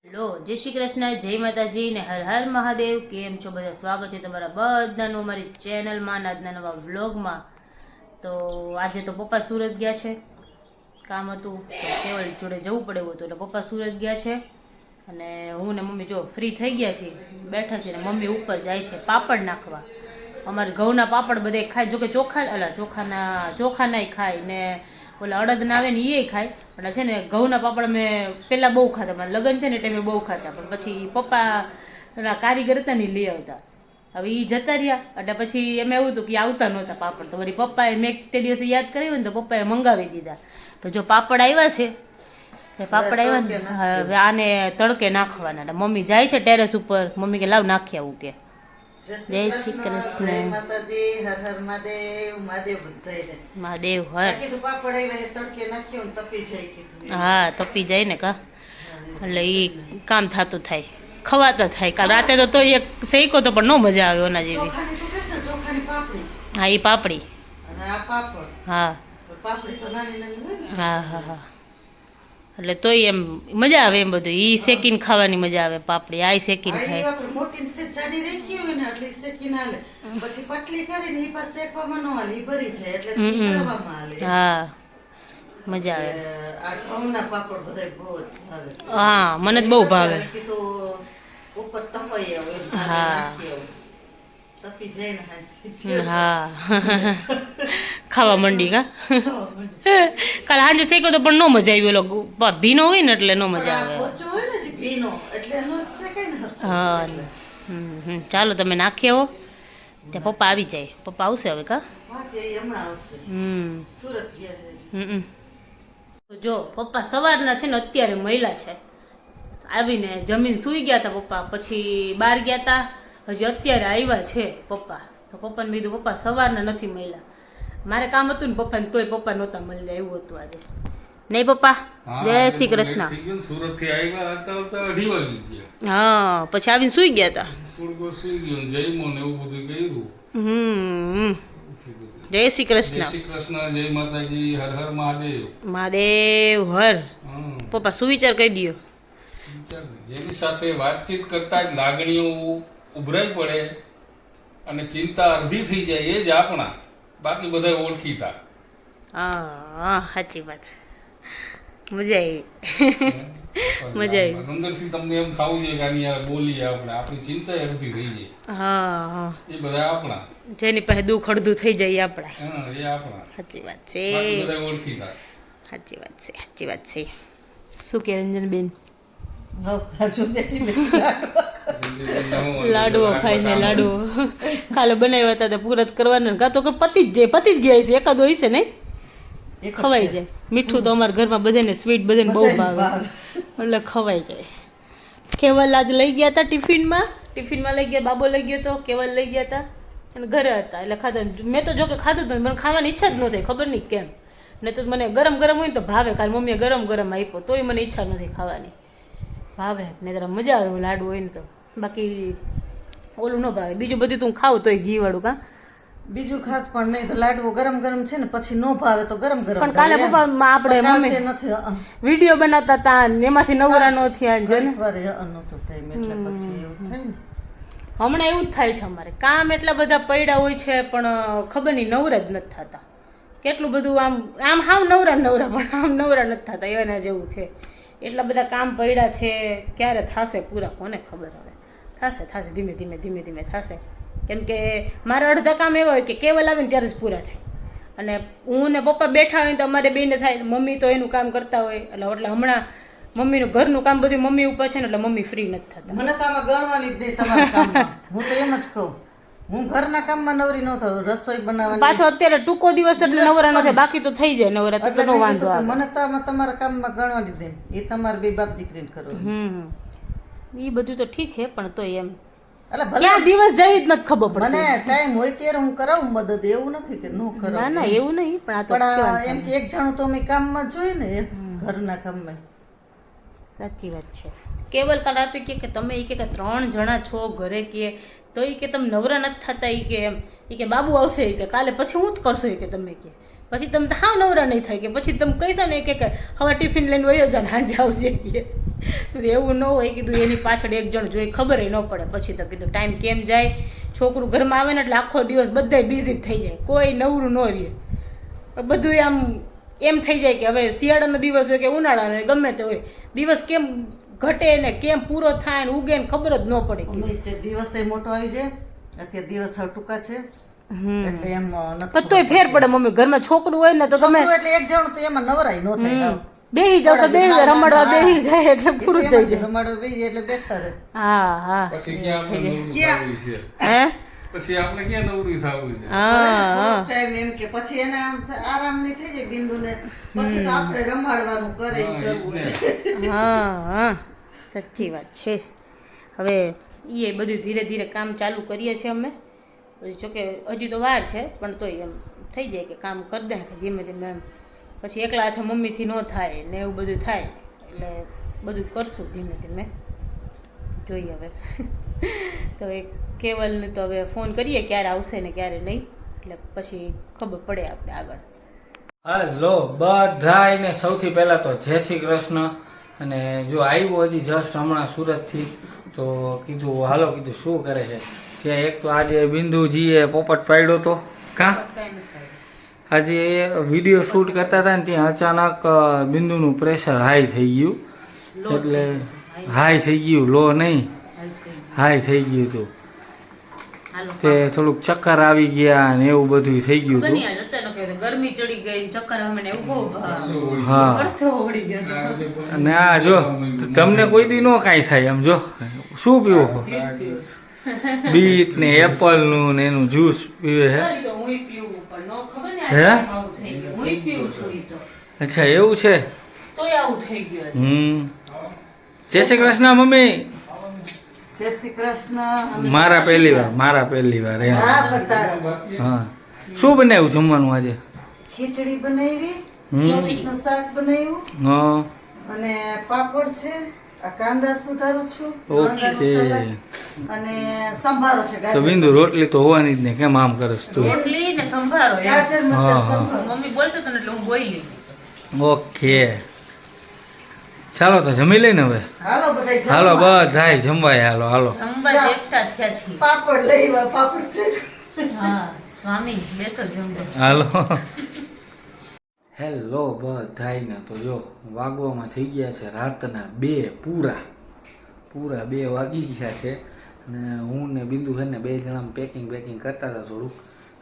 Hello, જય શ્રી કૃષ્ણ, જય માતાજી ને હર હર મહાદેવ. કેમ છો બધા? સ્વાગત છે તમારા બધાનું અમારી ચેનલમાં આજના નવા વ્લોગમાં. તો આજે તો પપ્પા સુરત ગયા છે, કામ હતું તો કેવલ જોડે જવું પડે એવું હતું એટલે પપ્પા સુરત ગયા છે અને હું ને મમ્મી જો ફ્રી થઈ ગયા છીએ, બેઠા છીએ ને મમ્મી ઉપર જાય છે પાપડ નાખવા. અમારે ઘઉંના પાપડ બધે ખાય, જોકે ચોખા નાય ખાય ને ઓલા અડદના આવે ને એ ખાય, પણ છે ને ઘઉંના પાપડ મેં પહેલાં બહુ ખાતા, મારા લગ્ન છે ને ટાઈમે બહુ ખાતા, પણ પછી પપ્પા કારીગર હતા ને લઈ આવતા. હવે એ જતા રહ્યા એટલે પછી એમ એવું હતું કે આવતા નહોતા પાપડ, તો વળી પપ્પાએ મેં તે દિવસે યાદ કર્યું ને તો પપ્પાએ મંગાવી દીધા. તો જો પાપડ આવ્યા છે, પાપડ આવ્યા ને હવે આને તડકે નાખવાના. એટલે મમ્મી જાય છે ટેરેસ ઉપર, મમ્મી કે લાવ નાખી આવું કે. જય શ્રી કૃષ્ણ, માતાજી, હર હર મહાદેવ. મહાદેવ બધાય મહાદેવ હર. કીધું પાપડ આવ્યા તડકે નાખ્યો ને તપી જાય કીધું. હા, તપી જાય ને કા, એટલે એ કામ થતું થાય, ખવાતા થાય. કાલ રાતે તો એક શેકો તો પણ ન મજા આવે ઓના જેવી. ચોખાની તું કહેશ ને ચોખાની પાપડી. હા, એ પાપડી. અને આ પાપડ. હા પાપડી તો નાની નાની હોય ને. હા હા હા, એટલે તોય એમ મજા આવે એમ બધું. ઈ શેકીને ખાવાની મજા આવે પાપડી, આ શેકીને ખાય. આપણે મોટી ને જાડી રાખી હોય ને એટલે શેકીને હાલે, પછી પટલી કરીને ઈ પાછ શેકવામાં ન હાલે, ઈ ભરી જાય એટલે ઈ કરવામાં હાલે. હા, મજા આવે. આ ઘઉંના પાપડ બધાય બહુ જ ભાવે. હા, મને જ બહુ ભાવે. કીધું ઉપર તપાઈ આવે એમ નાખી આવું. તપી જાય ને હા, ખાવા મંડી કા. કાલ સાંજે શેકો તો પણ ન મજા આવી, ઓલો ભીનો હોય ને એટલે ન મજા આવે. પોચો હોય ને જે ભીનો એટલે એનો શેકાય ને. હા, ચાલો તમે નાખી આવો, ત્યાં પપ્પા આવી જાય. પપ્પા આવશે હવે કા. હા, તે હમણાં આવશે. સુરત ગયા છે. જો પપ્પા સવારના છે ને અત્યારે મહિલા છે, આવીને જમીન સૂઈ ગયા હતા પપ્પા, પછી બહાર ગયા હતા, હજી અત્યારે આવ્યા છે પપ્પા. તો પપ્પાને કીધું પપ્પા સવારના નથી મળ્યા, મારે કામ હતું ને પપ્પાને, તોય પપ્પા નહોતા મળ્યા, એવું હતું આજે. નહીં પપ્પા? જય શ્રી કૃષ્ણ. સુરત થી આવ્યા હતા તો 2:30 વાગી ગયા. હા, પછી આવીને સૂઈ ગયા હતા. સુઈ ગયો જયમો ને એવું બધું કર્યું. જય શ્રી કૃષ્ણ. જય શ્રી કૃષ્ણ, જય માતાજી, હર હર મહાદેવ. મહાદેવ હર. પપ્પા સુવિચાર કહી દો. જેની સાથે વાતચીત કરતા જ લાગણીઓ ઉભરાઈ પડે અને ચિંતા અડધી થઈ જાય એ જ આપણા, બાકી બધા ઓળખીતા. હા, સાચી વાત. મજા આવી. મજા આવી. અંદરથી તમને એમ થવું જોઈએ કે આની યાર બોલીએ આપણે, આપણી ચિંતા અડધી થઈ જાય. હા, એ બધા આપણા, જેની પાસે દુઃખ અડધું થઈ જાય આપણા. હા, એ આપણા. સાચી વાત છે. બાકી બધા ઓળખીતા. સાચી વાત છે, સાચી વાત છે. શું કે રંજનબેન? લાડવો ખાય ને લાડવો કાલે બનાવ્યા હતા, પૂરા જ કરવાના. કાં તો પતી જ ગયા છે, એકાદો હશે નહીં, ખવાઈ જાય. મીઠું તો અમારા ઘરમાં બધાને, સ્વીટ બધાને બહુ ભાવે એટલે ખવાઈ જાય. કેવલ આજ લઈ ગયા હતા ટિફિનમાં લઈ ગયા, બાબો લઈ ગયો હતો, કેવલ લઈ ગયા હતા અને ઘરે હતા એટલે ખાધા. મેં તો જો કે ખાધું હતું, મને ખાવાની ઈચ્છા જ ન થઈ, ખબર નહીં કેમ. ને તો મને ગરમ ગરમ હોય ને તો ભાવે, કાલે મમ્મીએ ગરમ ગરમ આપ્યો તોય મને ઈચ્છા નથી ખાવાની. ભાવે ને જરા મજા આવે એવું લાડુ હોય ને તો, બાકી ઓલું ન ભાવે. બીજું બધું તું ખાવ તોય ઘી વાળું કા. બીજું ખાસ પણ નહીં તો લાડવો ગરમ ગરમ છે ને પછી નો ભાવે તો ગરમ ગરમ. પણ કાલે પપ્પા આપણે મમ્મી નથી વિડીયો બનાવતા હતા ને એમાંથી નવરા નો થયા જો ને. હમણાં એવું જ થાય છે અમારે, કામ એટલા બધા પડ્યા હોય છે પણ ખબર નહીં નવરા જ નથી થતા. કેટલું બધું આમ હાવ નવરા પણ આમ નવરા નથી થતા, એના જેવું છે. એટલા બધા કામ પડ્યા છે, ક્યારે થશે પૂરા કોને ખબર. હવે થશે ધીમે ધીમે થશે. કેમ કે મારા અડધા કામ એવા હોય કે કેવલ આવે ને ત્યારે જ પૂરા થાય, અને હું ને પપ્પા બેઠા હોય તો અમારે બેને થાય. મમ્મી તો એનું કામ કરતા હોય એટલે હમણાં મમ્મીનું ઘરનું કામ બધું મમ્મી ઉપર છે ને એટલે મમ્મી ફ્રી નથી થતા. મને તો આમાં ગણવાની જ નહીં તમારા કામમાં. હું તો એમ જ કહું, હું ઘરના કામમાં નવરી ન થઉં, રસોઈ બનાવવાની. પાછો અત્યારે ટૂંકો દિવસ એટલે નવરા ન થાય, બાકી તો થઈ જાય નવરા, તો નો વાંધો આવે. મને તો આમાં તમારા કામમાં ગણવાની જ નહીં, એ તમારે બે બાપ દીકરીને કરવું. એ બધું તો ઠીક છે પણ તો એમ એટલે ભલે ક્યાં દિવસ જાય જ નથી ખબર પડતી. મને ટાઈમ હોય ત્યારે હું કરાવું મદદ, એવું નથી કે નો કરાવું. ના એવું નહીં, પણ એમ કે એક જાણું તો અમે કામમાં જોઈએ ને, એમ ઘરના કામમાં. સાચી વાત છે. કેવલ કાલ રાતે કે તમે કે 3 જણા છો ઘરે, કે તો એ કે તમે નવરા નથી થતા, એ કે એમ એ કે બાબુ આવશે કે કાલે પછી હું જ કરશો કે તમે કે પછી તમે હાવ નવરા નહીં થાય, કે પછી તમે કહીશો ને કે હવે ટિફિન લઈને વયો જાય ને સાંજે આવજે કે તો એવું ન હોય કીધું એની પાછળ એક જણ જોઈ ખબર ન પડે. પછી તો કીધું ટાઈમ કેમ જાય, છોકરું ઘરમાં આવે ને એટલે આખો દિવસ બધાય બિઝી જ થઈ જાય, કોઈ નવરું ન રહે. બધું આમ એમ થઈ જાય કે હવે શિયાળાનો દિવસ હોય કે ઉનાળાનો હોય, ગમે તે હોય, દિવસ કેમ ઘટે ને કેમ પૂરો થાય ને ઉગે ને ખબર જ ન પડે. દિવસે મોટો આવી જાય, અત્યારે દિવસ હવે ટૂંકા છે એટલે એમ પણ તોય ફેર પડે મમ્મી, ઘરમાં છોકરું હોય ને તો તમે એટલે એક જણ તો એમાં નવરાય ન થાય. બેહી જાવ તો બેહી જાય, રમડવા બેહી જાય એટલે પૂરું થઈ જાય. રમાડો બેસી એટલે બેઠા રહે. હા હા પછી ક્યાં આપણે નવરું થવું છે, હે પછી આપણે ક્યાં નવરું થવું છે. હા ટાઈમ એમ કે પછી એને આમ આરામ નહીં થઈ જાય બિંદુને, પછી તો આપણે રમાડવાનું કરે ઈ કરવું હોય. હા હા સાચી વાત છે. હવે એ બધું ધીરે ધીરે કામ ચાલુ કરીએ છીએ અમે. પછી જોકે હજી તો વાર છે પણ તોય એમ થઈ જાય કે કામ કરી દે ધીમે ધીમે એમ. પછી એકલા હાથે મમ્મીથી ન થાય ને એવું બધું થાય એટલે બધું કરશું ધીમે ધીમે, જોઈએ હવે. તો એ કેવલને તો હવે ફોન કરીએ ક્યારે આવશે ને ક્યારે નહીં, એટલે પછી ખબર પડે આપણે આગળ. હાલો બધાયને સૌથી પહેલા તો જય શ્રી કૃષ્ણ. અને જો આવ્યો હજી જસ્ટ હમણાં સુરતથી, તો કીધું હાલો, કીધું શું કરે છે ત્યાં. એક તો આજે બિંદુજીએ પોપટ પાડ્યો તો કાં આજે વિડીયો શૂટ કરતા હતા ને ત્યાં અચાનક બિંદુનું પ્રેશર હાઈ થઈ ગયું, એટલે હાઈ થઈ ગયું, લો નહીં હાઈ થઈ ગયું હતું. તે થોડુંક ચક્કર આવી ગયા ને એવું બધું થઈ ગયું હતું. ગરમી ચડી ગઈ, ચક્કર આવે ને એવું બહુ. હા અને આ જો તમને કોઈ દી નો કાંઈ થાય એમ. જો શું પીવો, બીટ ને એપલ નું ને એનું જ્યુસ પીવે હે? હે અચ્છા એવું છે. જય શ્રી કૃષ્ણ મમ્મી. જય શ્રી કૃષ્ણ. મારા પહેલી વાર એમ. હા પડતા હા શું બનાવ્યું જમવાનું આજે? ખીચડી બનાવી, હમ નું શાક બનાવ્યું હા અને પાપડ છે, આ કાંદા સુધારું છું, ઓકે. અને સંભારો છે તો ગાજર બિંદુ રોટલી તો હોવાની જ ને, કેમ આમ કરસ તું? રોટલી ને સંભારો એમ. ગાજર હા, મરચાં હા. સંભારો. મમ્મી બોલતો હતો ને એટલે હું બોલી. ઓકે ચાલો તો જમી લઈને હવે. હાલો બધાય જમવા. હાલો બધાય જમવાય. હાલો હાલો જમવા એકઠા થયા છીએ. પાપડ લઈ આવા, પાપડ છે. હા સ્વામી બેસો જમવા. હાલો. હેલો બધાયને. તો જો વાગવામાં થઈ ગયા છે રાતના 2 પૂરા 2 વાગી ગયા છે. અને હું ને બિંદુ છે ને 2 જણા પેકિંગ કરતા હતા થોડુંક,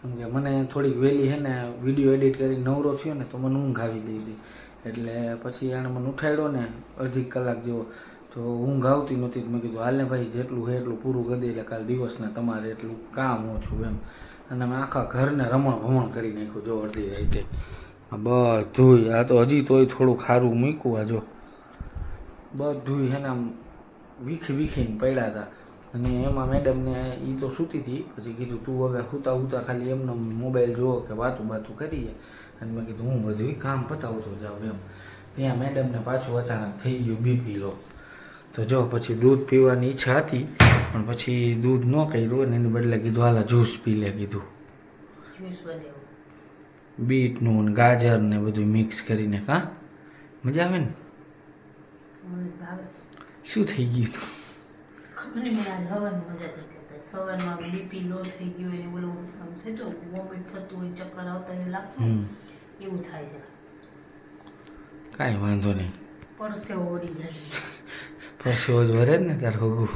કેમ કે મને થોડીક વહેલી છે ને વિડીયો એડિટ કરી નવરો થયો ને તો મને ઊંઘ આવી ગઈ હતી. એટલે પછી એણે મને ઉઠાડ્યો ને અડધી કલાક જેવો, તો ઊંઘ આવતી નહોતી. મેં કીધું હાલને ભાઈ જેટલું છે એટલું પૂરું કરી દે, એટલે કાલ દિવસના તમારે એટલું કામ ઓછું એમ. અને અમે આખા ઘરને રમણ ભમણ કરી નાખ્યું જો અડધી રાતે. બધું આ તો હજી તોય થોડું ખારું મૂક્યું. આ જો બધું છે ને આમ વીખીને પડ્યા હતા. અને એમાં મેડમને એ તો સૂતી હતી, પછી કીધું તું હવે સૂતા ખાલી એમને મોબાઈલ જુઓ કે વાતું કરીએ. અને મેં કીધું હું બધું કામ પતાવતો જાઉં એમ. ત્યાં મેડમને પાછું અચાનક થઈ ગયું બીપી લો. તો જો પછી દૂધ પીવાની ઈચ્છા હતી પણ પછી દૂધ ન કર્યું અને એની બદલે કીધું હાલા જ્યુસ પી લે કીધું. બીટનું ને ગાજર ને બધું મિક્સ કરીને. કાં મજા આવે ને? શું થઈ ગયું હતું? ખબર નહીં, મને આજ હવાની મજા નથી. સવારમાં બીપી લો થઈ ગયું હોય ને ઓલું આમ થતું વોમિટ થતું હોય, ચક્કર આવતા એવું લાગતું એવું થાય છે. કાંઈ વાંધો નહીં, પરસેવો ઓડી જાય. પરસેવો જ વરે જ ને તાર હોગું.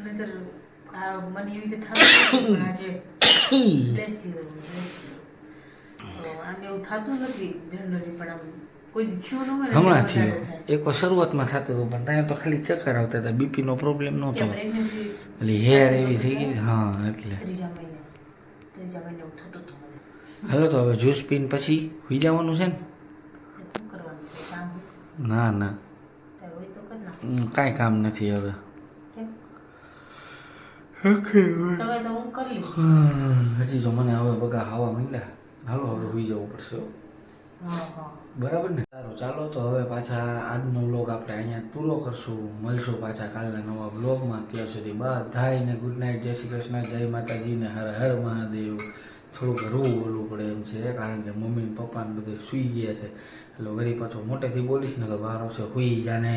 નહીતર આ મને એવી રીતે થતું પણ આજે bless you. તો આમ એવું થતું નથી જનરલી, પણ આમ કોઈ દી થયું ન હોય ને હમણાં એટલે થયો. વધારે થાય. એક વાર શરૂઆતમાં થતું હતું પણ ત્યાં તો ખાલી ચક્કર આવતા હતા, બીપીનો પ્રોબ્લેમ નહોતો. ત્યાં pregnancy એટલે હેર એવી થઈ ગઈ. હા એટલે ત્રીજા મહિને એવું થતું હતું મને. હાલો તો હવે જ્યુસ પીને પછી સુઈ જવાનું છે ને? શું કરવાનું છે? કામ ના ના તારે હોય તો કર નાખ. કાંઈ કામ નથી હવે. કેમ? તમે તો હું કરી લઈશ. હજી જો મને હવે બગા ખાવા માંડ્યા. હાલો હવે સુઈ જવું પડશે હો. હા બરાબર ને? સારું ચાલો તો હવે પાછા આજનો વ્લોગ આપણે અહીંયા પૂરો કરશું. મળશું પાછા કાલના નવા વ્લોગમાં. ત્યાં સુધી બધાયને ગુડ નાઇટ, જય શ્રી કૃષ્ણ, જય માતાજી ને હર હર મહાદેવ. થોડુંક રૂ બોલવું પડે એમ છે કારણ કે મમ્મી ને પપ્પા ને બધે સૂઈ ગયા છે એટલે વળી પાછો મોટેથી બોલીશ ને તો બહાર આવશે હુઈ જાને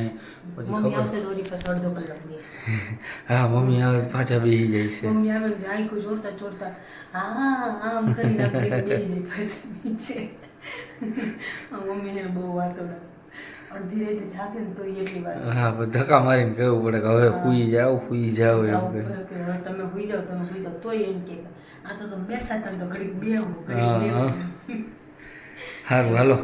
પછી મમ્મી ખબર આવશે તો વળી પાછો અડધો કલાક દેશે. હા મમ્મી આવે તો પાછા બેસી જાય છે મમ્મી આવે ને આંખો જોડતા જોડતા હા આમ કરીને આપણે બેસી જાય પાછી નીચે. મમ્મીને બહુ વાતો લાગે. અડધી રાતે જાગે ને તો એટલી વાર હા પણ ધક્કા મારીને કહેવું પડે કે હવે હુઈ જાઓ એમ જાઓ કહે. કે હવે તમે હુઈ જાઓ તોય એમ કે આ તો તમે બેઠા હતા ને તો ઘડીક બેહું હા, હા. સારું હાલો